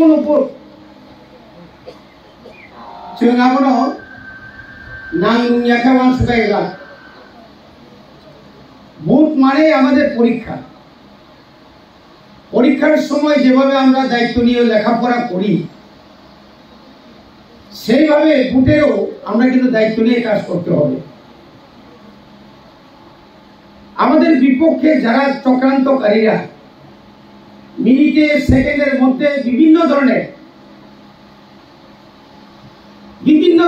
কোনো ভোট जों आबोनो नांगौनियाखौ सुगायला ভোট মানে আমাদের পরীক্ষা পরীক্ষার সময় যেভাবে আমরা দায়িত্ব নিয়ে লেখাপড়া করি সেইভাবে ভোটেরও আমরা কিন্তু দায়িত্ব নিয়ে কাজ করতে হবে আমাদের বিপক্ষে যারা চক্রান্তকারীরা মিনিটে সেকেন্ডের মধ্যে বিভিন্ন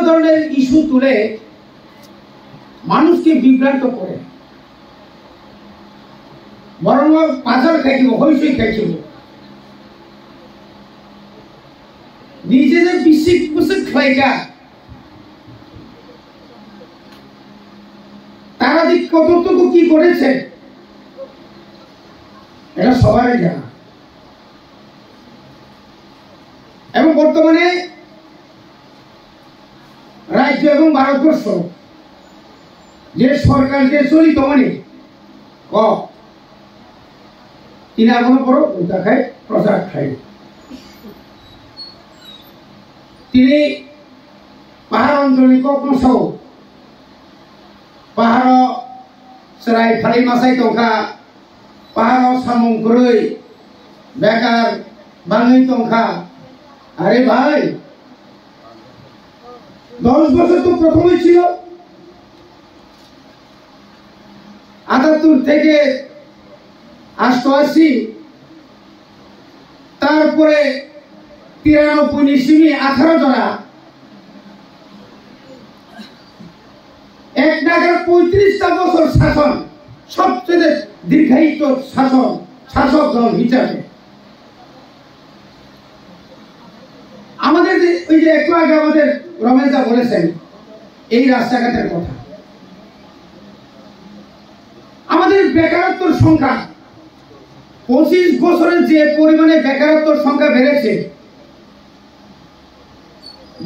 ধরনের ইস্যু তুলে মানুষকে বিভ্রান্ত করে বরং পাচার খাইব হইচই খাইব নিজেদের বিশিক পুষিক খাইকা তারা যে কতটুকু কি করেছে এটা সবারই জানা এবং বর্তমানে রাজ্য এবং ভারতবর্ষ যে সরকার যে চলিত মানে তিনি এখনো বড় উল্টা খায় প্রসাদ খায় তিনি পাহাড় অঞ্চলে কখনো সহ পাহাড় সেরাই ফালি মাসাই টঙ্কা পাহাড় সামুং গুরুই বেকার বাঙালি টঙ্কা আরে ভাই 10 বছর তো প্রথমেই ছিল 78 থেকে 88 তারপরে 93 নিশিমি 18 জনা এক নাগার 35টা বছর শাসন সবচেয়ে দীর্ঘায়িত শাসক দল হিসাবে আমাদের ওই যে একটু আগে আমাদের রমেশদা বলেছেন এই রাস্তাঘাটের কথা আমাদের বেকারত্বের সংখ্যা 25 বছরে যে পরিমাণে বেকারত্বের সংখ্যা বেড়েছে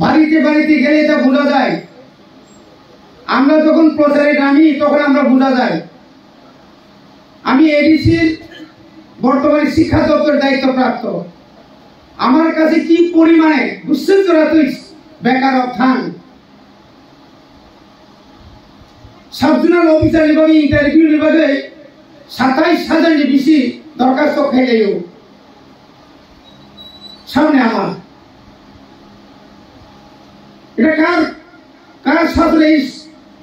বাড়িতে বাড়িতে গেলে এটা বোঝা যায় আমরা যখন প্রচারে নামি তখন আমরা বোঝা যায় আমি এডিসির বর্তমানে শিক্ষা দপ্তরের দায়িত্বপ্রাপ্ত আমার কাছে কি পরিমাণে বুঝছেন তোরা তুই বেকার অর্থান সাবজোনাল অফিসার বিভাগে ইন্টারভিউ বিভাগে 27,000 বেশি দরখাস্ত খেলেও সামনে আমার এটা কার সাথে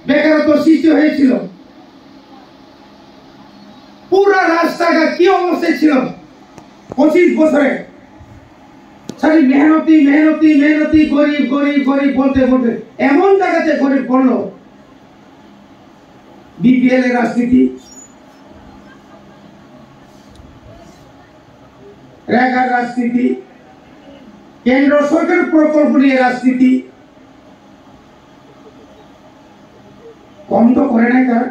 বেকারত্ব সৃষ্টি হয়েছিল পুরো রাস্তাঘাট কি অবস্থায় ছিল 25 বছরে সারি মেহনতি গরিব বলতে এমন জায়গাতে গরিব পড়লো বিপিএল এর রাজনীতি রেগার রাজনীতি কেন্দ্র সরকার প্রকল্প নিয়ে রাজনীতি কম তো করে নাই তারা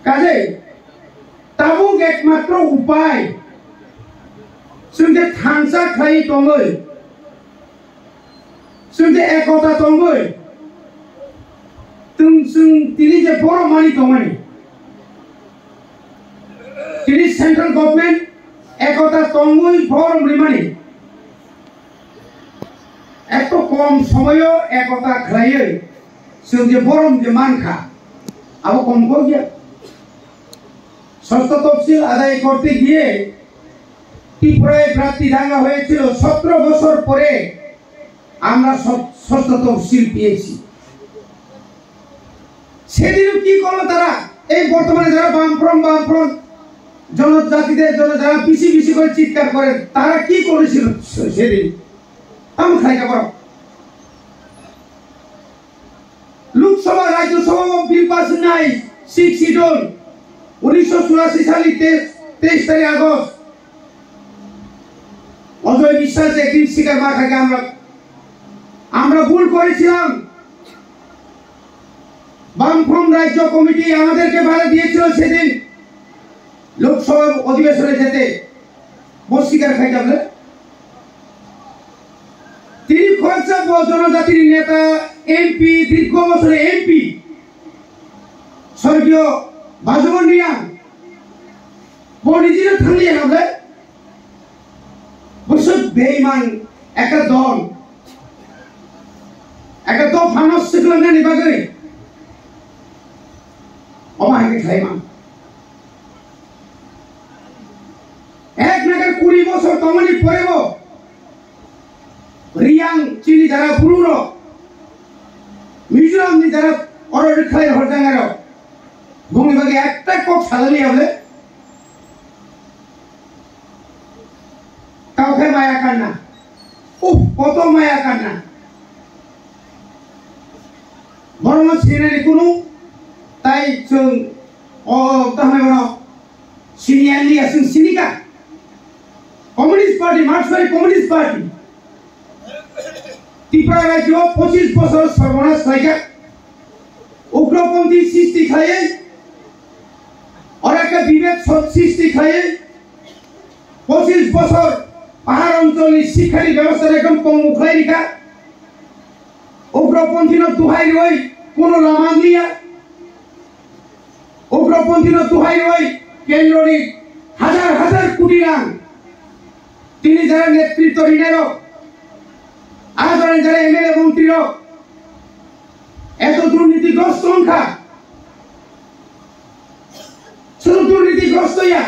কাজে তাবুক একমাত্র উপায় শুনতে থানসা খাই তঙ্গই শুনতে একতা তঙ্গই তিনি যে বড় মানি তমানি তিনি সেন্ট্রাল গভর্নমেন্ট একতা তঙ্গই বড় মানি এত কম সময় একতা খাইয়ে শুনতে বড় যে মানখা আবো কম গিয়া ষষ্ঠ তফসিল আদায় করতে গিয়ে ত্রিপুরায় প্রার্থী দাঙ্গা হয়েছিল 17 বছর পরে আমরা ষষ্ঠ তফসিল পেয়েছি সেদিনও কি করলো তারা এই বর্তমানে যারা বামফ্রন্ট জনজাতিদের জন্য যারা বেশি করে চিৎকার করেন তারা কি করেছিল সেদিন আমি খাইকা বড় লোকসভা রাজ্যসভা বিল পাস নাই 6 শিডিউল 1984 সালে 23 তারিখ আগস্ট অজয় বিশ্বাস একদিন শিকার মাখাকে আমরা ভুল করেছিলাম বামফ্রন্ট রাজ্য কমিটি আমাদেরকে বাধা দিয়েছিল সেদিন লোকসভা অধিবেশনে যেতে বসিকার খাই যাবে তিনি খরচা জনজাতির নেতা এমপি দীর্ঘ বছরে এমপি স্বর্গীয় বাজবন্ডিয়া পরিচিত থাকলে হবে বেঈমান একটা দল একটা তো ফানস শিখলাম না নিবাগৈ অমাহিকে খাইমান এক নাগার 20 বছর তমনি পড়েব রিয়াং চিনি যারা পুরুর মিজোরাম নি যারা অলরেডি খাই হরজাঙ্গার ভূমি ভাগে একটা কক সালালি হবে কাউকে মায়া কান্না কত মায়া কান্না বরং সিনারি কোনো তাই তাহলে সিনিয়ারলি আসুন সিনিকা কমিউনিস্ট পার্টি মার্ক্সবাদী কমিউনিস্ট পার্টি ত্রিপুরা রাজ্য 25 বছর সর্বনাশ খাইকা উগ্রপন্থী সৃষ্টি খাইয়ে আর একটা বিভেদ সৃষ্টি খাইয়ে 25 বছর পাহাড় অঞ্চলের শিক্ষারী ব্যবস্থার একদম কম উখলাই রেখা উগ্রপন্থী দুহাই রই কোনো লামান দিয়া উগ্রপন্থী দুহাই রই কেন্দ্রী হাজার হাজার কোটি রাং তিনি যারা নেতৃত্ব ঋণের আদরের যারা এমএলএ মন্ত্রীর এত দুর্নীতিগ্রস্ত সংখ্যা শুধু দুর্নীতিগ্রস্ত ইয়া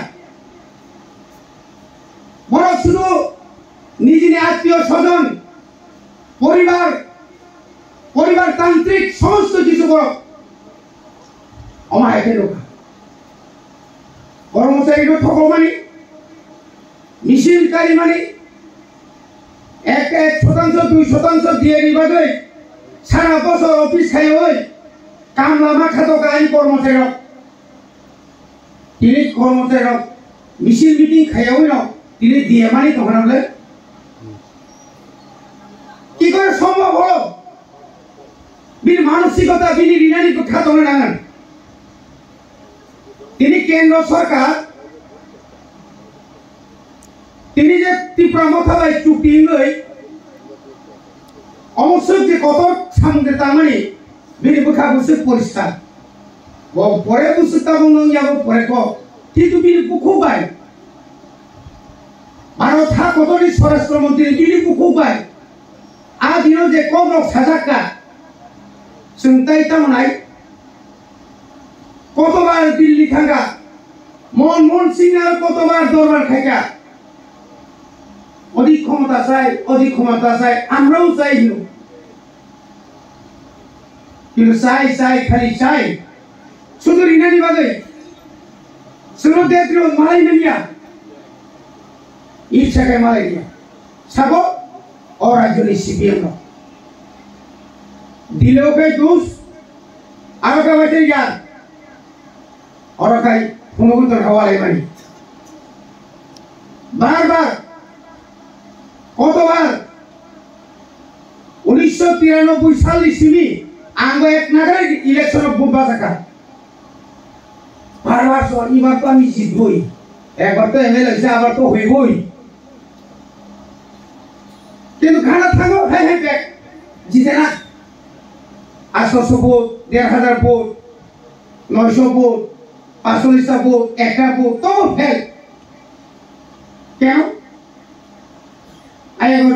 বড় শুধু নিজের আত্মীয় স্বজন পরিবারতান্ত্রিক সমস্ত কিছু বড় অমায়কে রোখা কর্মচারী ঠকমানি মিছিলকারী মানে 1% 2% দিয়ে নিবাগৈ সারা বছর অফিস খাই ওই কামলামা খাতক আইন কর্মচারী তিনি কর্মচারী মিছিল মিটিং খাই ওই তিনি দিয়ে মানি তখন হলে কি করে সম্ভব হলো বীর মানসিকতা বিনি ঋণানি খাত নাগান তিনি কেন্দ্র সরকার তিনি যে ত্রিপুরা মথাবাই চুক্তি লই অবশ্যই যে কত সামনে তার মানে বিনি বুখা বুঝে পরিষ্কার পরে বুঝে তা যাব পরে কিন্তু বিনি বুখু পাই ভারত হা কতটি স্বরাষ্ট্রমন্ত্রী বিনি বুখু পাই আদিও যে কম সাজাকা চিন্তাই তামনাই কতবার দিল্লি থাকা মনমোহন সিং আর কতবার দরবার খাইকা অধিক ক্ষমতা চাই আমরাও চাই কিন্তু চাই খালি চাই শুধু ঋণানি বাদে শুধু দেত্র মালাই নিয়া ইচ্ছাকে মালাই নিয়া সাব অরাজ্যনি সিপিএম দিলেও কে দোষ আরো কে বাঁচে যান অরকাই পুনগুতর হওয়ালে মানি বারবার কতবার 1993 সাল সিমি আঙ্গ এক নাগারে ইলেকশন বুবা থাকা বারবার এবার তো আমি জিতবই একবার তো এমএলএ হয়েছে আবার তো হইবই কিন্তু খানা থাকো হ্যাঁ হ্যাঁ জিতে না 800 ভোট 1500 ভোট 900 ভোট 45টা ভোট একটা ভোট তো ফেল কেন আইগো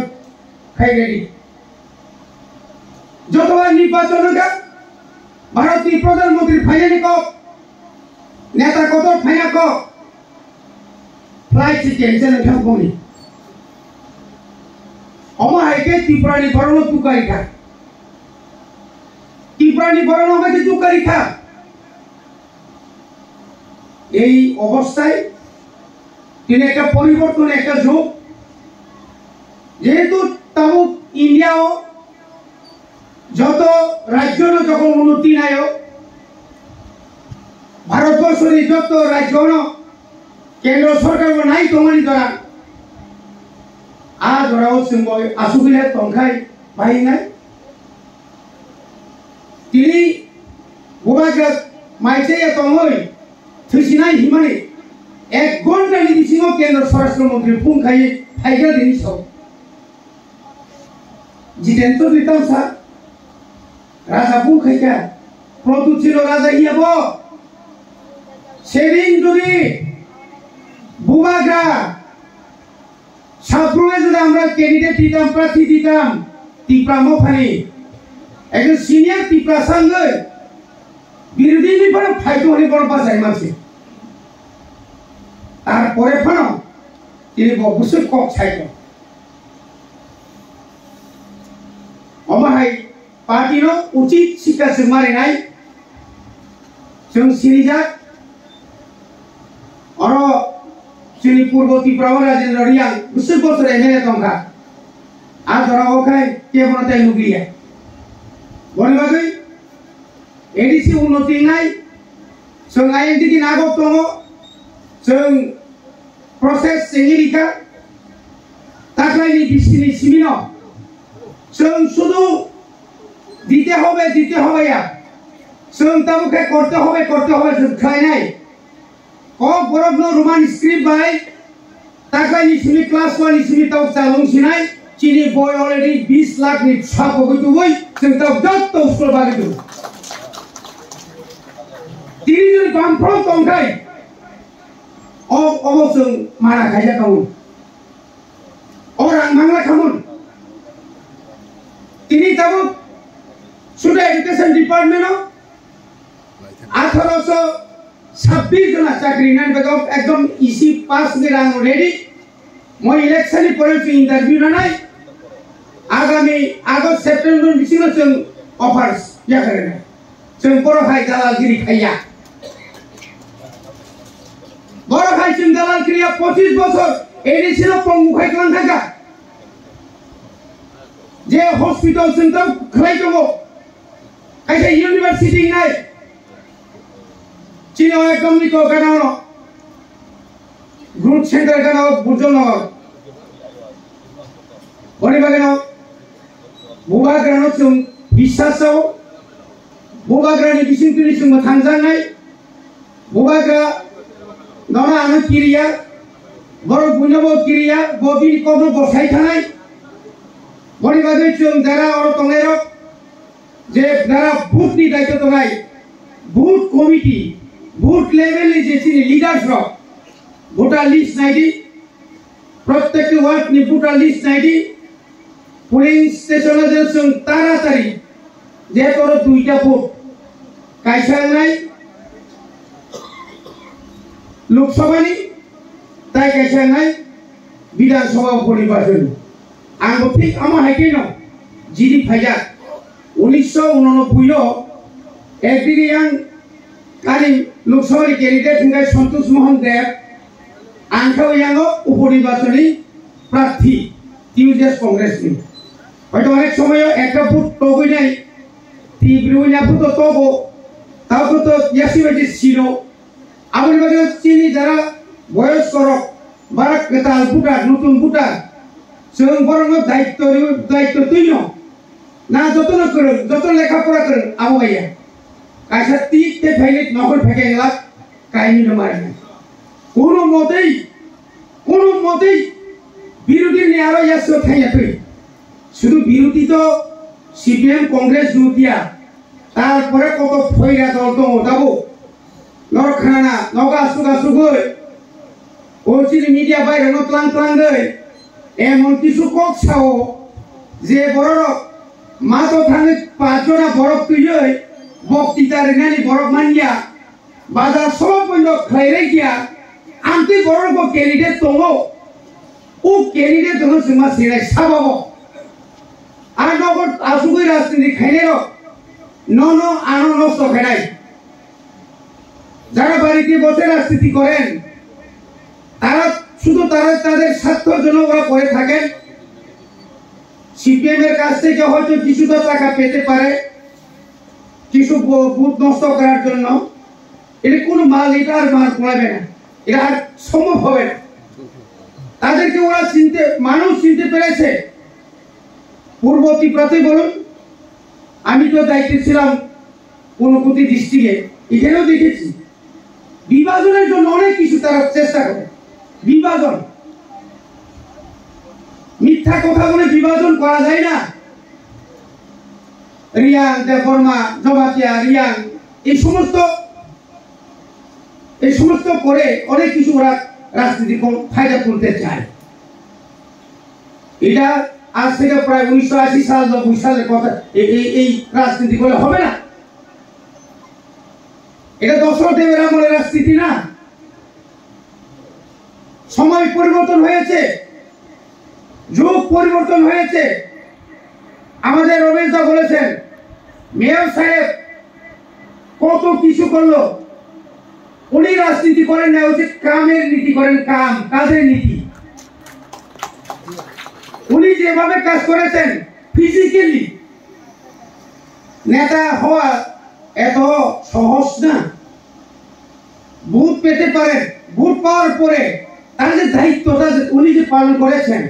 খাই রেডি যতবার নির্বাচন হোক ভারতীয় প্রধানমন্ত্রী ফাইনালি কক নেতা কত ফাইনা কক ফ্লাইট টিকেট যেন ঠকবনি অমাহাইকে ত্রিপুরানি বরণ তুকারি খা ত্রিপুরানি বরণ আমাকে তুকারি খা এই অবস্থায় তিনি একটা পরিবর্তন একটা যুগ যেহেতু তাও ইন্ডিয়াও যত রাজ্য যখন উন্নতি নাই ভারতবর্ষের যত রাজ্য কেন্দ্র সরকার নাই তোমারই দ্বারা আ ধরাও আসুবিধা তংখাই পাই নাই তিনি গোবাগ্রাত মাইছে তমই থৈছিনাই হিমানে 1 ঘন্টা নিদিছিল কেন্দ্র স্বরাষ্ট্রমন্ত্রী ফুং খাই ফাইগা দিনি সব জিতেন্দ্র দিতাম স্যার রাজা ফুং খাইকা প্রতু ছিল রাজা ইয়াব সেদিন যদি বুবাগ্রা সাপ্রুমে যদি আমরা ক্যান্ডিডেট দিতাম প্রার্থী দিতাম টিপ্রা মফানি একজন সিনিয়র টিপ্রা সঙ্গে বিরোধী নিপড়ে ফাইট হলে বড় বাজায় মাসে তারপরে ফোন তিনি বসে কক ছাইতো অমাহাই পার্টির উচিত শিক্ষা जों मारिनाय जों सिरिजाक अरो जोंनि पूर्व त्रिपुरा राजेन्द्र रियां बोसोर बोसोर एमएलए दंखा आर धरावखाय केबनताय नुग्लिया बनि बागै एडिसि उन्नति नाय जों आइएनटिटि नागब दङ जों प्रसेस सेंगिरिका ताकलायनि बिसिनि सिमिनो जों शुधु দিতে হবে जों ताबुके करते হবে जोबखायनाय क बरफनो रोमान स्क्रिप्ट बाय ताकलायनि सिमि क्लास 1 नि सिमि ताव चालंसिनाय चिनि बय अलरेडी 20 लाख नि छाप होगैतुबै जों ताव जत स्कुल बागैतु तिनि जों बामफ्रम तंखाय अबसों मारा खायजा खामोन अरां मांगला खामोन तिनि ताबु सुधा एजुकेशन डिपार्टमेंट 1826 जना चाकरी नान बेगम एकदम इसी पास में रांग रेडी मैं इलेक्शन ही पड़े तो इंटरव्यू ना नहीं आगामी अगस्त सितंबर बिसिनो जों ऑफर्स या करेंगे जों बड़ भाई दालालगिरी खाया बड़ भाई जों दालालगिरी 25 बছর एडिसिनो पंगुखाय क्लान थाका जे हॉस्पिटल जों तो खलाय दङ ऐसे यूनिवर्सिटी नाय चीनो एकदम निको गानानो ग्रुप सेंटर गानाव बुजनगर बनि बागेनो बुबाग्रानो जों बिसासाव बुबाग्रानि बिसिंतुनि जों थांजानाय बुबाग्रा नना आनो किरिया बर बुनबो किरिया बबि कोनो बसाय थानाय बनि बागै जों दारा अर तंनायरो जे दारा भूत नि दायित्व तनाय भूत कमिटी भूत लेवल नि जेसिनि लीडर्स रो भोटार लिस्ट नायदि प्रत्येक वार्ड नि भोटार लिस्ट नायदि पोलिंग स्टेशन जे जों तारातारि जे तोर दुइटा भोट कायसानाय लोकसभानि ताय कायसानाय विधानसभा निर्वाचन आंबो ठीक आमा हायकेनो जिदि फायजा 1989 एग्रीरियां काली लोकसभा कैंडिडेट हिंगा संतोष मोहन देव आंखाव यांगो उपनिर्वाचनी प्रार्थी टीयूजेस कांग्रेस नि হয়তো অনেক সময় একটা ফুট টগই নাই তীব্রইনা ফুট তবো তাও তো ইয়াসিবাজি ছিল আমার বাগে চিনি যারা বয়স্কর বারাক কেতাল ফুটা নতুন ফুটা जों बरं दायित्व तुइनो ना जतन करें जतन लेखापड़ा करें आवगाया कायसा तीक ते फाइले नखल फेकेंला कायनि न मारे कोनो मतेই বিরোধী नि आरो यासो थायाखै শুধু বিরোধী তো সিপিএম কংগ্রেস নুতিয়া তারপরে কত ফয়রা দল দङ দাবো নরখানা নগা সুগা সুগৈ ওচিনি মিডিয়া বাইরে ন ত্লাং ত্লাং দেই এমন কিছু কক্সাও যে বড় মাতো থানে পাঁচজনা বরফ তুইলে বক্তৃতা রেনানি বরফ মানিয়া বাজার সব বন্ধ খাইরে গিয়া আনতে বড় ক্যান্ডিডেট দङ ও ক্যান্ডিডেট দङ जोंमा सिराय साबाबो আর নগর আসুগৈ রাজনীতি খাইলের ন আনো নষ্ট খাইনাই যারা বাড়িতে বসে রাজনীতি করেন তারা শুধু তাদের স্বার্থের জন্য ওরা করে থাকেন সিপিএম এর কাছ থেকে হয়তো কিছুটা টাকা পেতে পারে কিছু বুথ নষ্ট করার জন্য এটা কোনো মাল এটা আর মাল কোলাবে না এটা আর সম্ভব হবে না তাদেরকে ওরা মানুষ চিনতে পেরেছে পূর্ব ত্রিপুরাতে বলুন আমি তো দায়িত্বে ছিলাম ঊনকোটি ডিস্ট্রিক্টে এখানেও দেখেছি বিভাজনের জন্য অনেক কিছু তারা চেষ্টা করে বিভাজন মিথ্যা কথা বলে বিভাজন করা যায় না রিয়াং দেববর্মা জবাতিয়া রিয়াং এই সমস্ত করে অনেক কিছু ওরা রাজনীতি ফায়দা তুলতে চায় এটা আজ থেকে প্রায় 1980 সাল 90 সালের কথা। এই রাজনীতি করে হবে না। এটা দশরথদেবের আমলের রাজনীতি না। সময় পরিবর্তন হয়েছে, যুগ পরিবর্তন হয়েছে। আমাদের রমেশ দা বলেছেন মেয়র সাহেব কত কিছু করলো, উনি রাজনীতি করেন না, হচ্ছে কামের নীতি করেন, কাজের নীতি। উনি যেভাবে কাজ করেছেন ফিজিক্যালি, নেতা হওয়া এত সহজ না। ভোট পেতে পারেন, ভোট পাওয়ার পরে তার যে দায়িত্বটা উনি যে পালন করেছেন,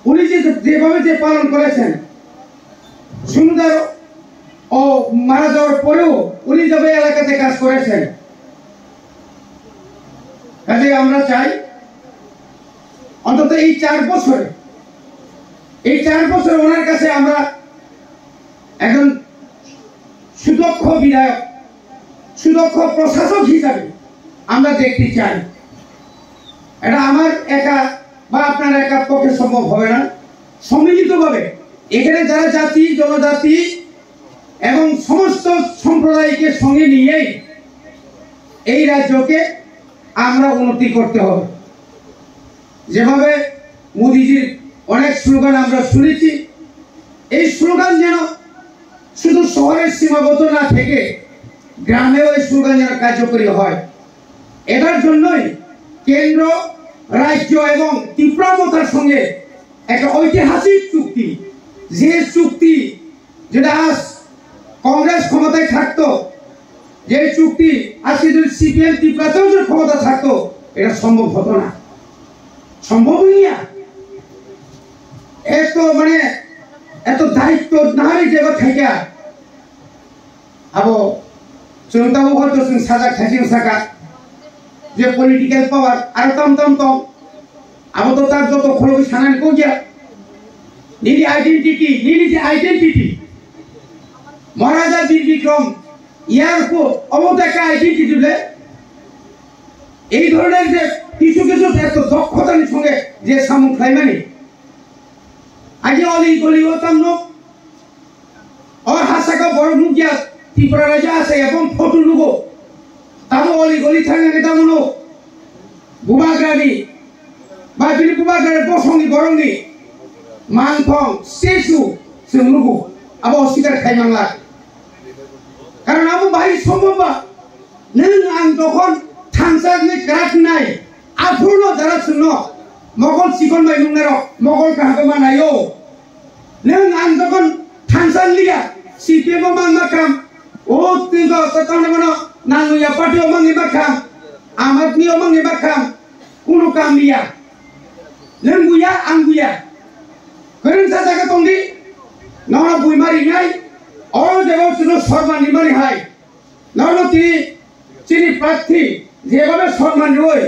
উনি যেভাবে পালন করেছেন, সুন্দর ও মারা যাওয়ার পরেও উনি যেভাবে এলাকাতে কাজ করেছেন, কাজে আমরা চাই অন্তত এই 4 বছরে ওনার কাছে আমরা একজন সুদক্ষ বিধায়ক, সুদক্ষ প্রশাসক হিসাবে আমরা দেখতে চাই। এটা আমার একা বা আপনার একা পক্ষে সম্ভব হবে না। সম্মিলিতভাবে এখানে যারা জাতি জনজাতি এবং সমস্ত সম্প্রদায়কে সঙ্গে নিয়ে এই রাজ্যকে আমরা উন্নতি করতে হবে। যেভাবে মোদিজির অনেক স্লোগান আমরা শুনেছি, এই স্লোগান যেন শুধু শহরের সীমাবদ্ধ না থেকে গ্রামেও এই স্লোগান যেন কার্যকরী হয়। এটার জন্যই কেন্দ্র, রাজ্য এবং ত্রিপুরার সঙ্গে একটা ঐতিহাসিক চুক্তি, যে চুক্তি যেটা আজ কংগ্রেস ক্ষমতায় থাকতো, যে চুক্তি আজকে যদি সিপিএম ত্রিপুরাতেও যদি ক্ষমতা থাকতো, এটা সম্ভব হতো না, সম্ভবই না। এত দায়িত্ব না জায়গা থেকে আবো চন্তাবু হয়তো সাজা খাসিম সাকা যে পলিটিক্যাল পাওয়ার আর তম আবো তো তার যত খলবি সানান কো গিয়া নিরি আইডেন্টিটি মহারাজা বীর বিক্রম ইয়ার কো অবত একটা আইডেন্টিটি দিলে এই ধরনের যে কিছু এত দক্ষতার সঙ্গে যে সামুক খাইমানি আগে অলি গলি হতাম और हासाका बड़ मुगिया त्रिपुरा राजा আছে এবং ফটো লুগো তাও অলি গলি থাঙ্গে নেতা মনো বুবাগ্রানি বা বিলি বুবাগ্রানি বসঙ্গি গরঙ্গি মানফং সেসু जों লুগো আবো অস্বীকার খাইমাংলা কারণ আবো বাহি সম্ভব নों आं তখন থানসাগনি গ্রাফ নাই আফুর্ণ যারা শুন মগল সিকন বাই নুংনার মগল কাহাগমা নাইও नों आं তখন থানসান লিয়া সিপিএম মাংমাকাম ও তিগো ততনে মনো নানুয়া পার্টি মাংমাকাম আমাদনি মাংমাকাম কোনো কাম লিয়া नों গুয়া आं গুয়া করেন জায়গা তংদি নরা বুইমারি নাই অর দেব শুনো সম্মান নিমানি হাই নরনো তিনি প্রার্থী যেভাবে সম্মান রয়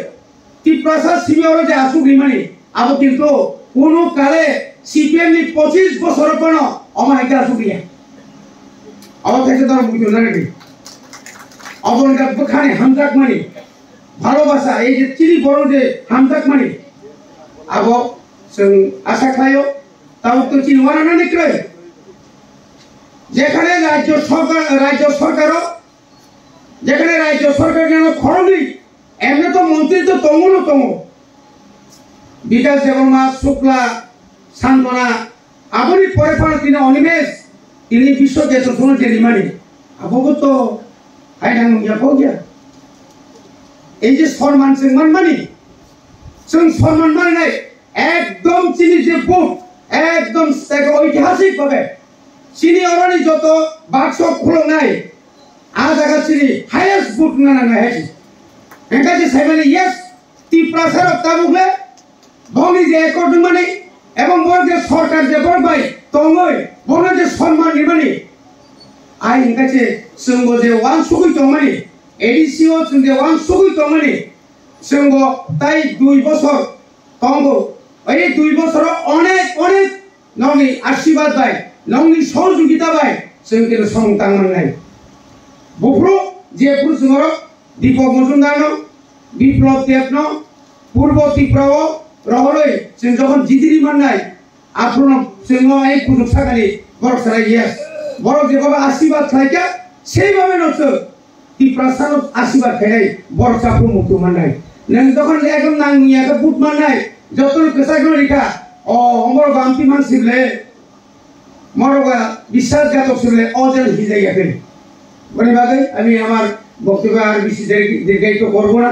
ত্রিপ্রাসা সিমিয়র যে আসুক নিমানি আবো কিন্তু কোনো কালে সিপিএম নি 25 বছর পর অমাইকা আসুকিয়া আবার থেকে তারা বুঝতো না নাকি অবনকা বখানে হামজাক মানি ভালোবাসা এই যে চিনি বড় যে হামজাক মানি আবো जों আশা খায়ও তাও তো চিনি ওরা না নিক্রয় যেখানে রাজ্য সরকার যেন খরনি এমনি তো মন্ত্রী তো তমো বিকাশ দেবর্মা শুক্লা সান্তনা আপনি পরে তিনি অনিমেষ তিনি বিশ্বকে শুনে নিমানি আপনাকে তো হাইডাং গিয়া এই যে সম্মান মানি সম্মান মানে নাই একদম চিনি যে বুট একদম ঐতিহাসিক ভাবে চিনি অরানি যত বাক্স খুলো নাই আজ আগা চিনি হাইয়েস্ট বুট না হেছি একা যে সাইমানি ইয়েস ত্রিপ্রাসার তাবুকলে ভঙ্গি যে একট মানে এবং বড় সরকার যে বড় ভাই তঙ্গই বড় যে সম্মান নিমানি আই কাছে সঙ্গ যে ওয়ান সুগুই তঙ্গমানি এডিসিও যে ওয়ান সুগুই তঙ্গমানি সঙ্গ তাই 2 বছর তঙ্গ এই 2 বছর অনেক ননি আশীর্বাদ ভাই ননি সহযোগিতা ভাই সঙ্গে সংতান নাই বুফ্রু যে পুরুষর দীপক মজুমদার বিপ্লব দেবন পূর্ব ত্রিপুরা রহরই जों যখন জিদিরি মাননাय আপ্রন जों এই পুজো সাগানি বড় সারা গিয়াস বড় যেভাবে আশীর্বাদ থাইকা সেইভাবে নষ্ট কি প্রাসাদ আশীর্বাদ খাই বড় চাপু মুক্ত মাননাय नों যখন একদম নাংনিয়াকে পুট মাননাय যত কেসাগুলো রেখা ও অমর গামতি মানসিলে মরগা বিশ্বাসঘাতক ছিলে অজেল হিজাইয়াকে বনে বাদে আমি আমার বক্তব্য আর বেশি দীর্ঘায়িত করব না।